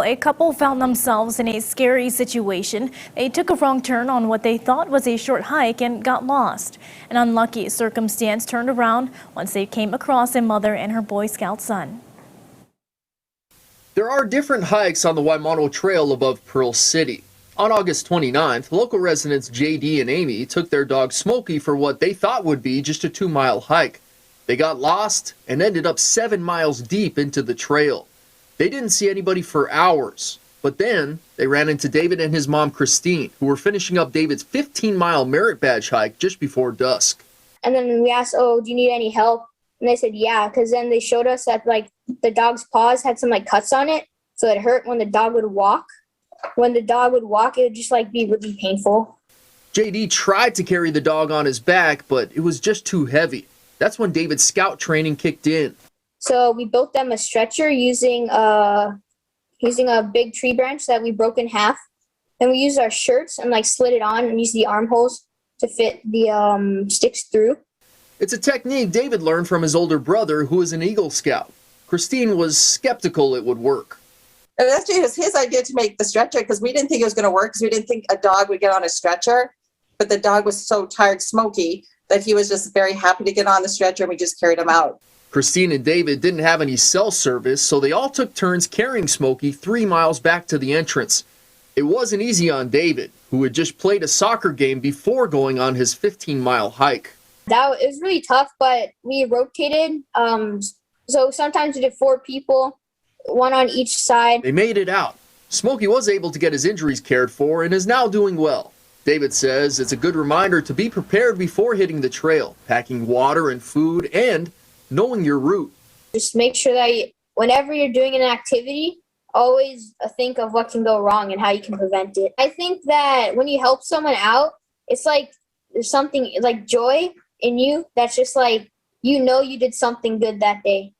A couple found themselves in a scary situation. They took a wrong turn on what they thought was a short hike and got lost. An unlucky circumstance turned around once they came across a mother and her Boy Scout son. There are different hikes on the Waimano Trail above Pearl City. On August 29th, local residents JD and Amy took their dog Smokey for what they thought would be just a 2-mile hike. They got lost and ended up 7 miles deep into the trail. They didn't see anybody for hours, but then they ran into David and his mom Christine, who were finishing up David's 15-mile merit badge hike just before dusk. And then we asked, "Oh, do you need any help?" And they said, "Yeah," because then they showed us that the dog's paws had some cuts on it, so it hurt when the dog would walk. When the dog would walk, it would just be really painful. JD tried to carry the dog on his back, but it was just too heavy. That's when David's scout training kicked in. So we built them a stretcher using a big tree branch that we broke in half. Then we used our shirts and slid it on and used the armholes to fit the sticks through. It's a technique David learned from his older brother, who is an Eagle Scout. Christine was skeptical it would work. It actually was his idea to make the stretcher because we didn't think it was going to work because we didn't think a dog would get on a stretcher. But the dog was so tired, Smokey, that he was just very happy to get on the stretcher and we just carried him out. Christine and David didn't have any cell service, so they all took turns carrying Smokey 3 miles back to the entrance. It wasn't easy on David, who had just played a soccer game before going on his 15-mile hike. It was really tough, but we rotated. So sometimes we did 4 people, 1 on each side. They made it out. Smokey was able to get his injuries cared for and is now doing well. David says it's a good reminder to be prepared before hitting the trail, packing water and food, and knowing your route. Just make sure that whenever you're doing an activity, always think of what can go wrong and how you can prevent it. I think that when you help someone out, it's there's something joy in you that's just you did something good that day.